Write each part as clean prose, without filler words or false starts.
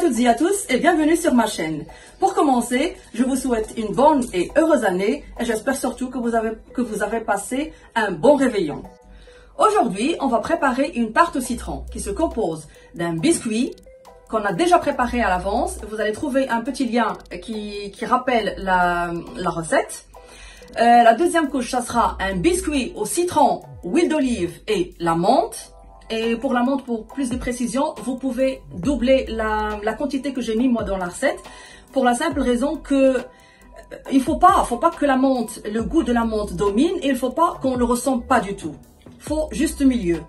toutes et à tous et bienvenue sur ma chaîne. Pour commencer, je vous souhaite une bonne et heureuse année et j'espère surtout que vous avez passé un bon réveillon. Aujourd'hui, on va préparer une tarte au citron qui se compose d'un biscuit qu'on a déjà préparé à l'avance. Vous allez trouver un petit lien qui rappelle la recette. La deuxième couche, ça sera un biscuit au citron, huile d'olive et la menthe. Et pour la menthe, pour plus de précision, vous pouvez doubler la quantité que j'ai mis moi dans la recette. Pour la simple raison que il faut pas que la menthe, le goût de la menthe domine et il faut pas qu'on le ressente pas du tout. Faut juste milieu.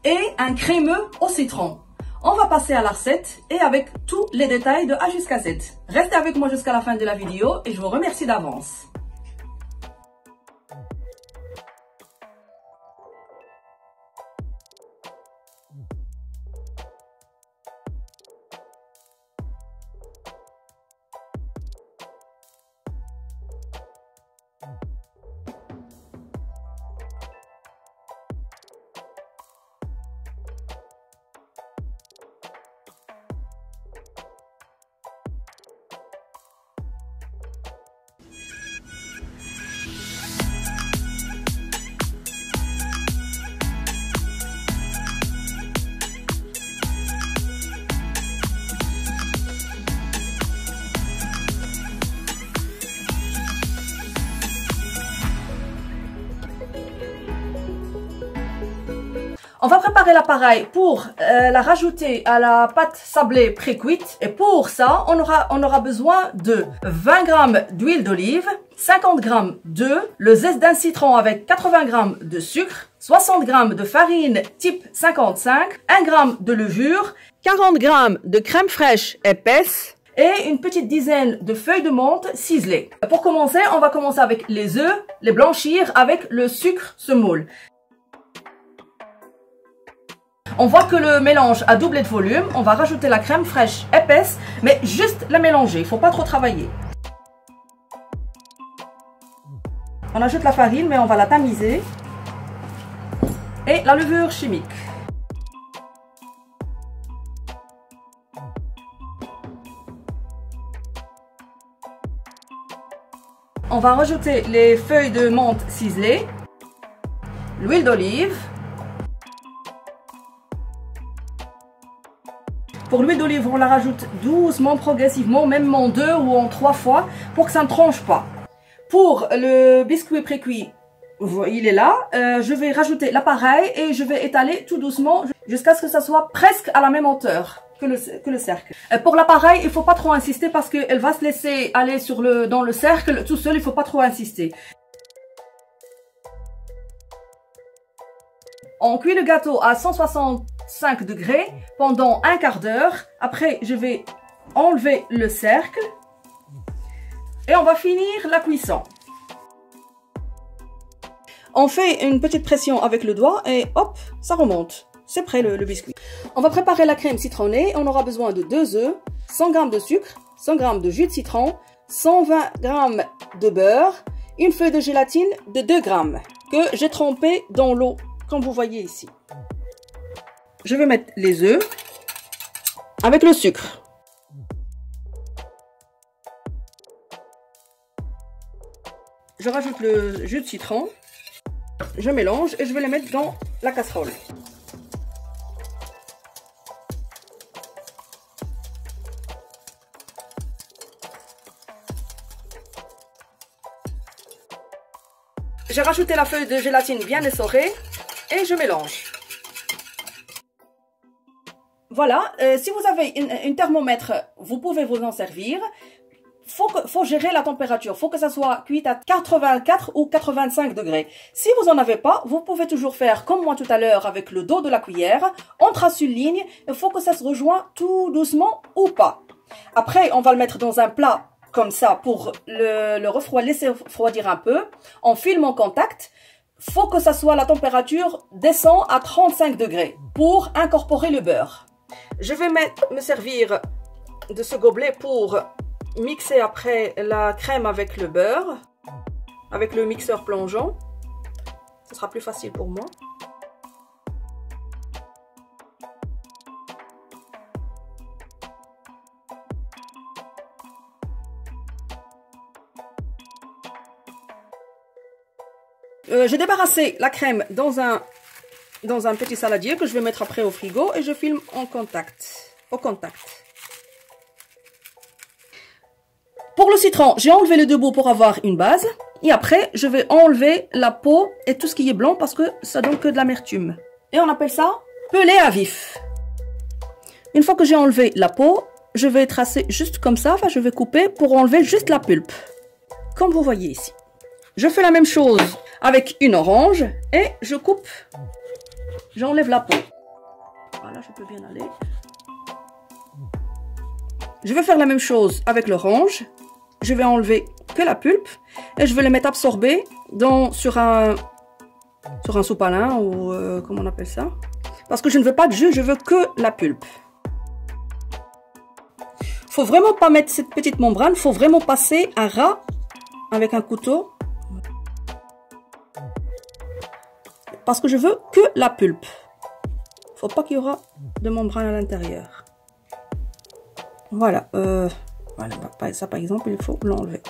Et un crémeux au citron. On va passer à la recette et avec tous les détails de A jusqu'à Z. Restez avec moi jusqu'à la fin de la vidéo et je vous remercie d'avance. On va préparer l'appareil pour la rajouter à la pâte sablée pré-cuite. Et pour ça, on aura besoin de 20 g d'huile d'olive, 50 g d'œufs, le zeste d'un citron avec 80 g de sucre, 60 g de farine type 55, 1 g de levure, 40 g de crème fraîche épaisse et une petite dizaine de feuilles de menthe ciselées. Pour commencer, on va commencer avec les œufs, les blanchir avec le sucre semoule. On voit que le mélange a doublé de volume. On va rajouter la crème fraîche épaisse, mais juste la mélanger. Il ne faut pas trop travailler. On ajoute la farine, mais on va la tamiser. Et la levure chimique. On va rajouter les feuilles de menthe ciselées, l'huile d'olive. Pour l'huile d'olive, on la rajoute doucement, progressivement, même en 2 ou en 3 fois, pour que ça ne tranche pas. Pour le biscuit pré-cuit, il est là. Je vais rajouter l'appareil et je vais étaler tout doucement jusqu'à ce que ça soit presque à la même hauteur que le cercle. Pour l'appareil, il ne faut pas trop insister parce qu'elle va se laisser aller dans le cercle tout seul. Il ne faut pas trop insister. On cuit le gâteau à 165 degrés pendant un quart d'heure. Après, je vais enlever le cercle et on va finir la cuisson. On fait une petite pression avec le doigt et hop, ça remonte. C'est prêt le biscuit. On va préparer la crème citronnée. On aura besoin de 2 œufs, 100 g de sucre, 100 g de jus de citron, 120 g de beurre, une feuille de gélatine de 2 g que j'ai trempée dans l'eau, comme vous voyez ici. Je vais mettre les œufs avec le sucre. Je rajoute le jus de citron. Je mélange et je vais les mettre dans la casserole. J'ai rajouté la feuille de gélatine bien essorée et je mélange. Voilà, si vous avez un thermomètre, vous pouvez vous en servir. Faut gérer la température, faut que ça soit cuit à 84 ou 85 degrés. Si vous n'en avez pas, vous pouvez toujours faire comme moi tout à l'heure avec le dos de la cuillère. On trace une ligne, il faut que ça se rejoigne tout doucement ou pas. Après, on va le mettre dans un plat comme ça pour laisser refroidir un peu. On filme en contact. Faut que ça soit la température descend à 35 degrés pour incorporer le beurre. Je vais me servir de ce gobelet pour mixer après la crème avec le beurre, avec le mixeur plongeant. Ce sera plus facile pour moi. J'ai débarrassé la crème dans un petit saladier que je vais mettre après au frigo et je filme au contact. Pour le citron, j'ai enlevé les deux bouts pour avoir une base. Et après, je vais enlever la peau et tout ce qui est blanc parce que ça donne que de l'amertume. Et on appelle ça pelé à vif. Une fois que j'ai enlevé la peau, je vais tracer juste comme ça. Enfin, je vais couper pour enlever juste la pulpe. Comme vous voyez ici. Je fais la même chose avec une orange et je coupe. J'enlève la peau. Voilà, je peux bien aller. Je vais faire la même chose avec l'orange. Je vais enlever que la pulpe et je vais les mettre absorbés sur un sopalin ou comment on appelle ça. Parce que je ne veux pas de jus, je veux que la pulpe. Faut vraiment pas mettre cette petite membrane, faut vraiment passer à ras avec un couteau. Parce que je veux que la pulpe. Faut pas qu'il y aura de membrane à l'intérieur. Voilà, voilà, ça par exemple, il faut l'enlever.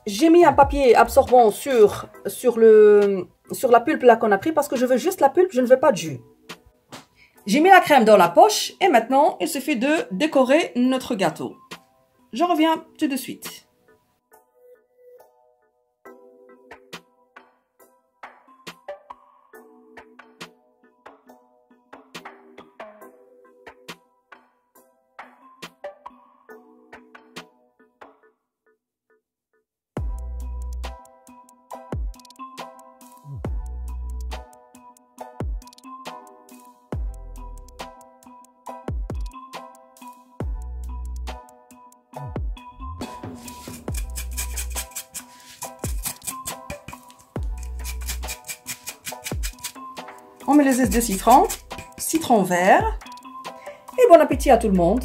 J'ai mis un papier absorbant sur la pulpe là qu'on a pris parce que je veux juste la pulpe, je ne veux pas de jus. J'ai mis la crème dans la poche et maintenant, il suffit de décorer notre gâteau. Je reviens tout de suite. On met les zestes de citron vert. Et bon appétit à tout le monde.